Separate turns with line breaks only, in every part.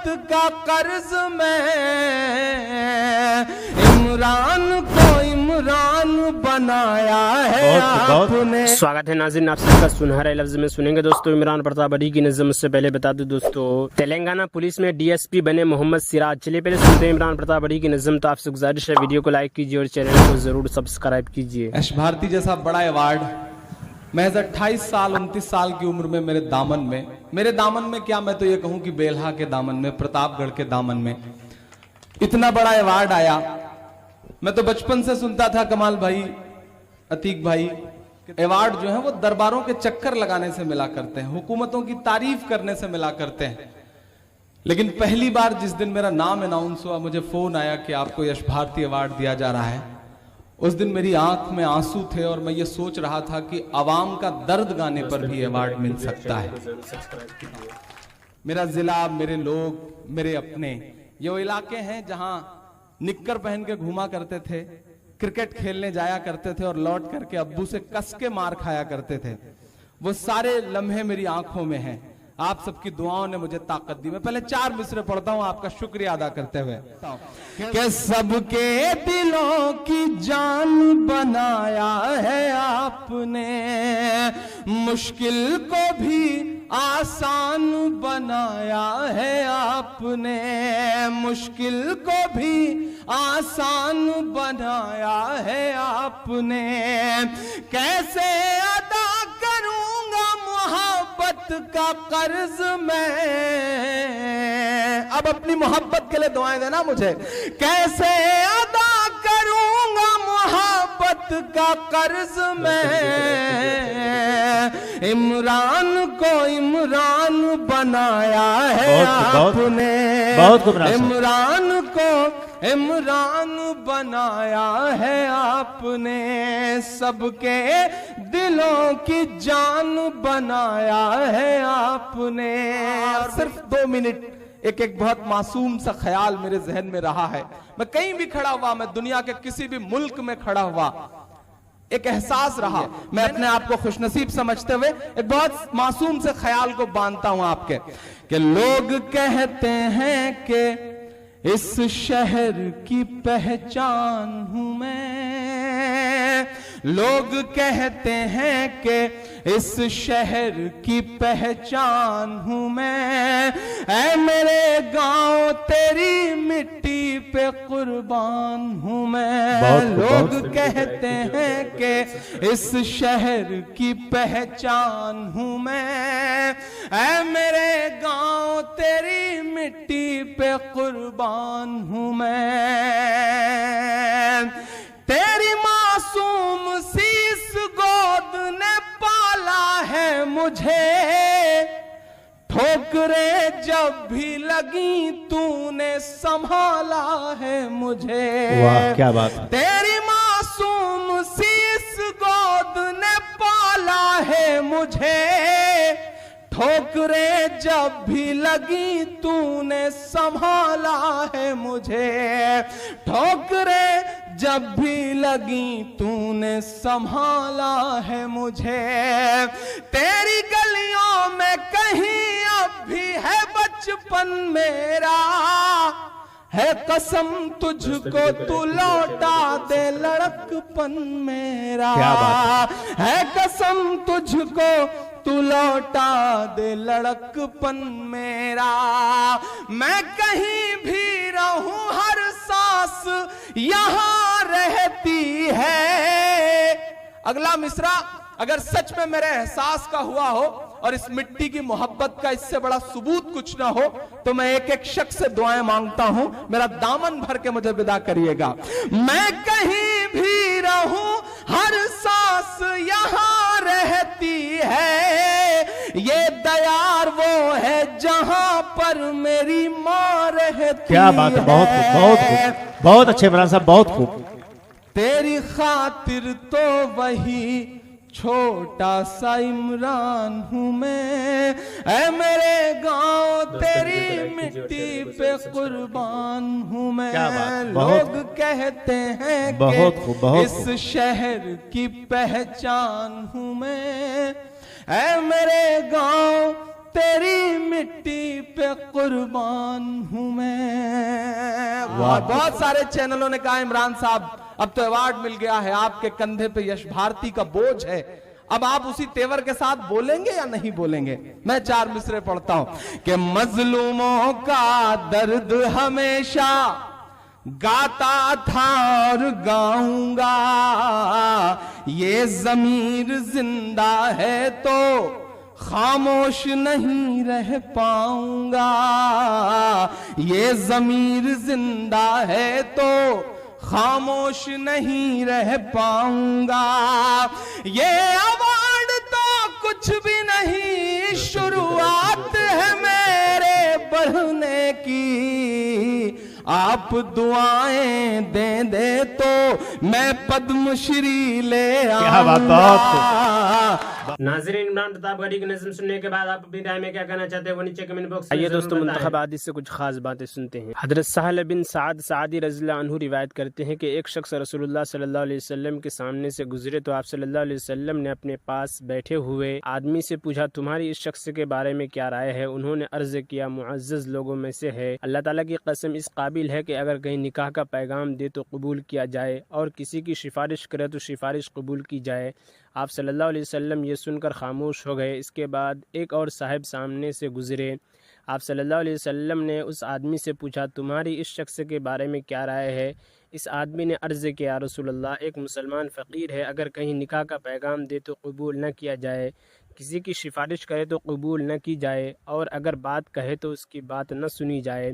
का कर्ज में इमरान को इमरान बनाया है आपने।
स्वागत है नाज़रीन, आप सबका सुनहरे लफ्ज में सुनेंगे दोस्तों इमरान प्रताप बड़ी की नज़म। से पहले बता दूं दोस्तों, तेलंगाना पुलिस में डीएसपी बने मोहम्मद सिराज। चलिए पहले सुनते हैं इमरान प्रताप बड़ी की नज़म। तो आपसे गुजारिश है वीडियो को लाइक कीजिए और चैनल को जरूर सब्सक्राइब कीजिए।
यश भारती जैसा बड़ा अवार्ड महज 28 साल 29 साल की उम्र में मेरे दामन में क्या, मैं तो ये कहूं कि बेल्हा के दामन में, प्रतापगढ़ के दामन में इतना बड़ा अवार्ड आया। मैं तो बचपन से सुनता था कमाल भाई, अतीक भाई, अवार्ड जो है वो दरबारों के चक्कर लगाने से मिला करते हैं, हुकूमतों की तारीफ करने से मिला करते हैं। लेकिन पहली बार जिस दिन मेरा नाम अनाउंस हुआ, मुझे फोन आया कि आपको यश भारती अवार्ड दिया जा रहा है, उस दिन मेरी आंख में आंसू थे और मैं ये सोच रहा था कि अवाम का दर्द गाने पर भी अवार्ड मिल सकता है। मेरा जिला, मेरे लोग, मेरे अपने, ये वो इलाके हैं जहां निक्कर पहन के घूमा करते थे, क्रिकेट खेलने जाया करते थे और लौट करके अब्बू से कस के मार खाया करते थे। वो सारे लम्हे मेरी आंखों में हैं। आप सबकी दुआओं ने मुझे ताकत दी। मैं पहले 4 मिसरे पढ़ता हूं आपका शुक्रिया अदा करते हुए कि सबके दिलों की जान बनाया है आपने, मुश्किल को भी आसान बनाया है आपने, मुश्किल को भी आसान बनाया है आपने। कैसे अदा करूंगा मोहब्बत का कर्ज मैं, अब अपनी मोहब्बत के लिए दुआएं देना मुझे। कैसे अदा करूंगा मोहब्बत का कर्ज मैं, इमरान को इमरान बनाया है आपने, इमरान को इमरान बनाया है आपने, सबके दिलों की जान बनाया है आपने। और सिर्फ 2 मिनट एक बहुत मासूम सा ख्याल मेरे जहन में रहा है। मैं कहीं भी खड़ा हुआ, मैं दुनिया के किसी भी मुल्क में खड़ा हुआ, एक एहसास रहा, मैं अपने आप को खुशनसीब समझते हुए एक बहुत मासूम से ख्याल को बांधता हूं आपके, कि लोग कहते हैं कि इस शहर की पहचान हूं मैं, लोग कहते हैं कि इस शहर की पहचान हूं मैं, ऐ मेरे गांव तेरी मिट्टी पे कुर्बान हूं मैं। लोग कहते हैं कि इस शहर की पहचान हूं मैं, ऐ मेरे गांव तेरी मिट्टी पे कुर्बान हूं मैं। तेरी मासूम शीश गोद ने पाला है मुझे, ठोकरें जब भी लगी तूने संभाला है मुझे।
वाह क्या बात है।
तेरी मासूम शीश गोद ने पाला है मुझे, ठोकरें जब भी लगी तूने संभाला है मुझे, ठोकरें जब भी लगी तूने संभाला है मुझे। तेरी गलियों में कहीं अब भी है बचपन मेरा, है कसम तुझको तू लौटा दे लड़कपन मेरा, है कसम तुझको तू लौटा दे लड़कपन मेरा। मैं कहीं भी रहूं हर सांस यहां रहती है। अगला मिसरा अगर सच में मेरे एहसास का हुआ हो और इस मिट्टी की मोहब्बत का इससे बड़ा सबूत कुछ ना हो, तो मैं एक एक शख्स से दुआएं मांगता हूं, मेरा दामन भर के मुझे विदा करिएगा। मैं कहीं भी रहूं हर सांस यहां रहती है, ये दयार वो है जहां पर मेरी मां रहती।
क्या बात है, बहुत खूब, बहुत खूब, बहुत अच्छे इमरान साहब, बहुत खूब।
तेरी खातिर तो वही छोटा सा इमरान हूं मैं, ऐ मेरे गांव तेरी मिट्टी पे कुर्बान हूं मैं। लोग कहते हैं कि इस शहर की पहचान हूं मैं, ऐ मेरे गांव तेरी मिट्टी पे कुर्बान हूं मैं। बहुत सारे चैनलों ने कहा इमरान साहब अब तो अवार्ड मिल गया है, आपके कंधे पे यश भारती का बोझ है, अब आप उसी तेवर के साथ बोलेंगे या नहीं बोलेंगे। मैं 4 मिसरे पढ़ता हूं कि मजलूमों का दर्द हमेशा गाता था और गाऊंगा, ये ज़मीर जिंदा है तो खामोश नहीं रह पाऊंगा, ये ज़मीर जिंदा है तो खामोश नहीं रह पाऊंगा। ये अवार्ड तो कुछ भी नहीं, शुरुआत है मेरे बढ़ने की, आप दुआएं दे तो मैं पद्मश्री ले आऊंगा।
नाज़रीन, इमरान प्रतापगढ़ी की नज़्म सुनने के बाद आप अपनी राय में क्या कहना चाहते हैं वो नीचे कमेंट बॉक्स में। आइए दोस्तों, मुंतखब हदीस से कुछ खास बातें सुनते हैं। हज़रत सहल बिन साद सादी रज़ियल्लाहु अन्हु रिवायत करते हैं कि एक शख्स रसूलुल्लाह सल्लल्लाहु अलैहि वसल्लम के सामने से गुजरे तो आप सल्लल्लाहु अलैहि वसल्लम ने अपने पास बैठे हुए आदमी से पूछा, तुम्हारी इस शख्स के बारे में क्या राय है। उन्होंने अर्ज किया, मुअज़्ज़ज़ लोगों में से है, अल्लाह ताला की कसम इस काबिल है कि अगर कहीं निकाह का पैगाम दे तो कबूल किया जाए और किसी की सिफारिश करे तो सिफारिश कबूल की जाए। आप सल्लल्लाहु अलैहि वसल्लम ये सुनकर खामोश हो गए। इसके बाद एक और साहिब सामने से गुजरे। आप सल्लल्लाहु अलैहि वसल्लम ने उस आदमी से पूछा, तुम्हारी इस शख्स के बारे में क्या राय है। इस आदमी ने अर्ज़ किया, या रसूलल्लाह, एक मुसलमान फ़कीर है, अगर कहीं निकाह का पैगाम दे तो कबूल न किया जाए, किसी की सिफारिश करे तो कबूल न की जाए और अगर बात कहे तो उसकी बात न सुनी जाए।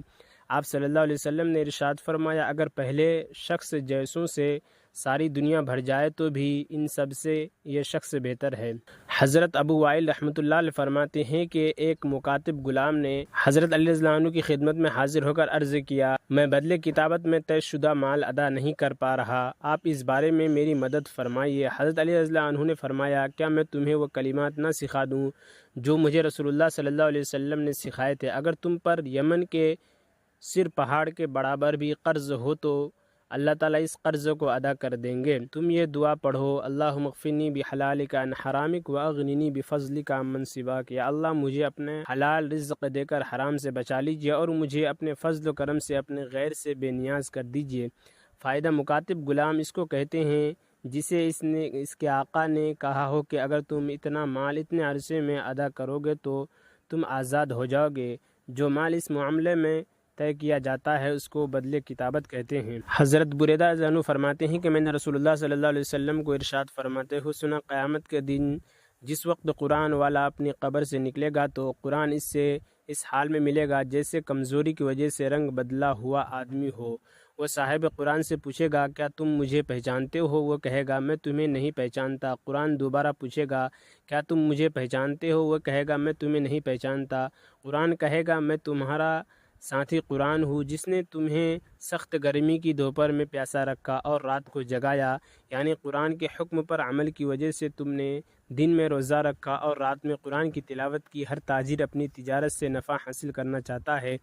आप सल्लल्लाहु अलैहि वसल्लम ने इरशाद फरमाया, अगर पहले शख्स जैसों से सारी दुनिया भर जाए तो भी इन सब से ये शख्स बेहतर है। हज़रत अबू वाइल रहमतुल्लाह अलैह फरमाते हैं कि एक मुकातिब गुलाम ने हज़रत अली रज़ियल्लाहु अन्हु की खिदमत में हाजिर होकर अर्ज़ किया, मैं बदले किताबत में तयशुदा माल अदा नहीं कर पा रहा, आप इस बारे में मेरी मदद फरमाइए। हज़रत अली रज़ियल्लाहु अन्हु ने फरमाया, क्या मैं तुम्हें वो कलिमात न सिखा दूँ जो मुझे रसूलुल्लाह सल्लल्लाहु अलैहि वसल्लम ने सिखाए थे। अगर तुम पर यमन के सिर पहाड़ के बराबर भी कर्ज़ हो तो अल्लाह ताला इस कर्ज़ को अदा कर देंगे। तुम ये दुआ पढ़ो, अल्लाहुम्मा ग़फ़िरनी बिहलालिका अन हरामिक व अग़निनी बिफ़ज़लिका अम्मन सिवाक। या अल्लाह, मुझे अपने हलाल रिज़्क़ देकर हराम से बचा लीजिए और मुझे अपने फ़ज़ल व करम से अपने गैर से बेनियाज कर दीजिए। फ़ायदा, मुकातिब गुलाम इसको कहते हैं जिसे इसके आका ने कहा हो कि अगर तुम इतना माल इतने अरसे में अदा करोगे तो तुम आज़ाद हो जाओगे। जो माल इस मामले में तय किया जाता है उसको बदले किताबत कहते हैं। हज़रत बुरैदा ज़नु फरमाते हैं कि मैंने रसूलुल्लाह सल्लल्लाहु अलैहि वसल्लम को इरशाद फरमाते हुए सुना, क़यामत के दिन जिस वक्त कुरान वाला अपनी कब्र से निकलेगा तो कुरान इससे इस हाल में मिलेगा जैसे कमज़ोरी की वजह से रंग बदला हुआ आदमी हो। वह साहिब कुरान से पूछेगा, क्या तुम मुझे पहचानते हो। वो कहेगा, मैं तुम्हें नहीं पहचानता। कुरान दोबारा पूछेगा, क्या तुम मुझे पहचानते हो। वह कहेगा, मैं तुम्हें नहीं पहचानता। कुरान कहेगा, मैं तुम्हारा साथी कुरान हूँ जिसने तुम्हें सख्त गर्मी की दोपहर में प्यासा रखा और रात को जगाया। यानी कुरान के हुक्म पर अमल की वजह से तुमने दिन में रोज़ा रखा और रात में कुरान की तिलावत की। हर ताजिर अपनी तिजारत से नफ़ा हासिल करना चाहता है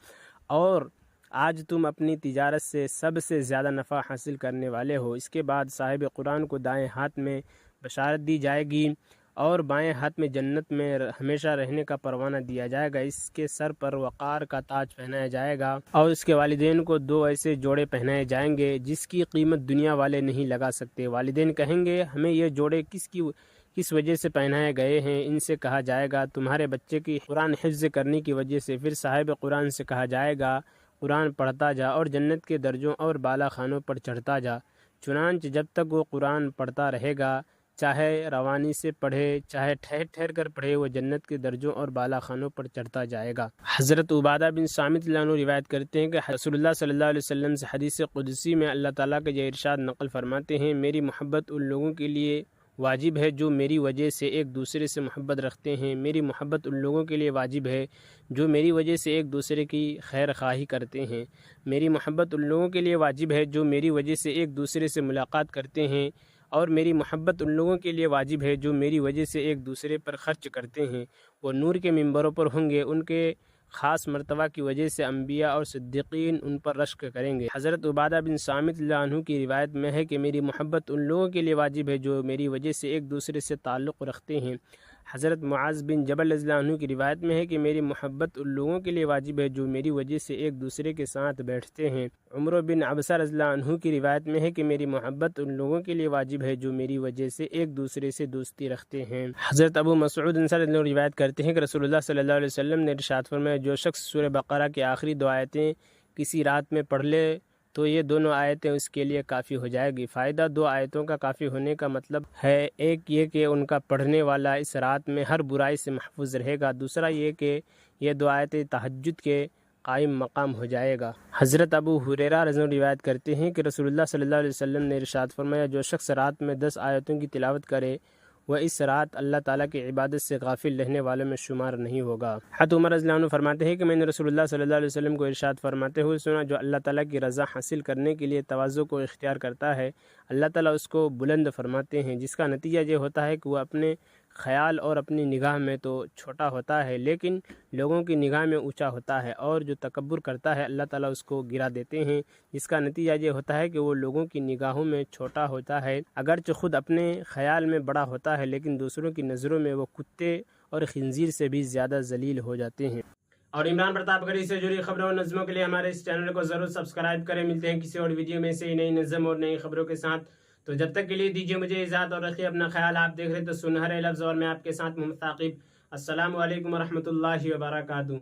और आज तुम अपनी तिजारत से सबसे ज़्यादा नफ़ा हासिल करने वाले हो। इसके बाद साहिब कुरान को दाएं हाथ में बशारत दी जाएगी और बाएं हाथ में जन्नत में हमेशा रहने का परवाना दिया जाएगा। इसके सर पर वक़ार का ताज पहनाया जाएगा और इसके वालिदैन को 2 ऐसे जोड़े पहनाए जाएंगे जिसकी कीमत दुनिया वाले नहीं लगा सकते। वालिदैन कहेंगे, हमें ये जोड़े किस वजह से पहनाए गए हैं। इनसे कहा जाएगा, तुम्हारे बच्चे की कुरान हिफ्ज़ करने की वजह से। फिर साहिब कुरान से कहा जाएगा, कुरान पढ़ता जा और जन्नत के दर्जों और बाला खानों पर चढ़ता जा। चुनांचे जब तक वो कुरान पढ़ता रहेगा, चाहे रवानी से पढ़े चाहे ठहर ठहर कर पढ़े, वो जन्नत के दर्जों और बाला खानों पर चढ़ता जाएगा। हज़रत उबादा बिन सामित लानो रिवायत करते हैं कि रसूलुल्लाह सल्लल्लाहु अलैहि वसल्लम से हदीस कुदसी में अल्लाह ताला के ये इरशाद नक़ल फरमाते हैं, मेरी मोहब्बत उन लोगों के लिए वाजिब है जो मेरी वजह से एक दूसरे से मोहब्बत रखते हैं। मेरी मोहब्बत उन लोगों के लिए वाजिब है जो मेरी वजह से एक दूसरे की खैर खाही करते हैं। मेरी मोहब्बत उन लोगों के लिए वाजिब है जो मेरी वजह से एक दूसरे से मुलाकात करते हैं और मेरी मोहब्बत उन लोगों के लिए वाजिब है जो मेरी वजह से एक दूसरे पर ख़र्च करते हैं। वो नूर के मिंबरों पर होंगे, उनके ख़ास मर्तबा की वजह से अम्बिया और सिद्दीकीन उन पर रश्क करेंगे। हज़रत उबादा बिन सामित अन्हु की रिवायत में है कि मेरी मोहब्बत उन लोगों के लिए वाजिब है जो मेरी वजह से एक दूसरे से ताल्लुक़ रखते हैं। हज़रत मुआज़ बिन जबल रज़ियल्लाहु अन्हु की रिवायत में है कि मेरी मोहब्बत उन लोगों के लिए वाजिब है जो मेरी वजह से एक दूसरे के साथ बैठते हैं। उमर बिन अबसा रज़ियल्लाहु अन्हु की रिवायत में है कि मेरी मोहब्बत उन लोगों के लिए वाजिब है जो मेरी वजह से एक दूसरे से दोस्ती रखते हैं। हज़रत अबू मसऊद अंसारी रज़ियल्लाहु अन्हु रिवायत करते हैं कि रसूलुल्लाह सल्लल्लाहु अलैहि वसल्लम ने इरशाद फरमाया, जो शख्स सूरह बकरा की आखिरी 2 आयतें किसी रात में पढ़ ले तो ये दोनों आयतें उसके लिए काफ़ी हो जाएगी। फ़ायदा 2 आयतों का काफ़ी होने का मतलब है, एक ये कि उनका पढ़ने वाला इस रात में हर बुराई से महफूज रहेगा, दूसरा ये कि ये 2 आयतें तहज्जुद के कायम मकाम हो जाएगा। हज़रत अबू हुरैरा रज़ियल्लाहु अन्हु रिवायत करते हैं कि रसूलुल्लाह सल्लल्लाहु अलैहि वसल्लम ने इरशाद फरमाया, जो शख्स रात में 10 आयतों की तिलावत करे वह इस रात अल्लाह ताला की इबादत से गाफिल रहने वालों में शुमार नहीं होगा। हज़रत उमर रज़ियल्लाहु अन्हु फरमाते हैं कि मैंने रसूलुल्लाह सल्लल्लाहु अलैहि वसल्लम को इरशाद फरमाते हुए सुना, जो अल्लाह ताला की रज़ा हासिल करने के लिए तवाज़ु को इख्तियार करता है अल्लाह ताला उसको बुलंद फरमाते हैं, जिसका नतीजा ये होता है कि वह अपने ख़याल और अपनी निगाह में तो छोटा होता है लेकिन लोगों की निगाह में ऊंचा होता है, और जो तकब्बुर करता है अल्लाह ताला उसको गिरा देते हैं, जिसका नतीजा ये होता है कि वो लोगों की निगाहों में छोटा होता है, अगरचे खुद अपने ख़याल में बड़ा होता है लेकिन दूसरों की नज़रों में वो कुत्ते और खिंजीर से भी ज़्यादा जलील हो जाते हैं। और इमरान प्रतापगढ़ी से जुड़ी खबरों और नज़मों के लिए हमारे इस चैनल को ज़रूर सब्सक्राइब करें। मिलते हैं किसी और वीडियो में से नई नज़म और नई खबरों के साथ। तो जब तक के लिए दीजिए मुझे इजाज़त और रखिए अपना ख्याल। आप देख रहे तो सुनहरे लफ्ज़ और मैं आपके साथ मोहम्मद ताक़िब। अस्सलामु अलैकुम व रहमतुल्लाहि व बरकातुहू।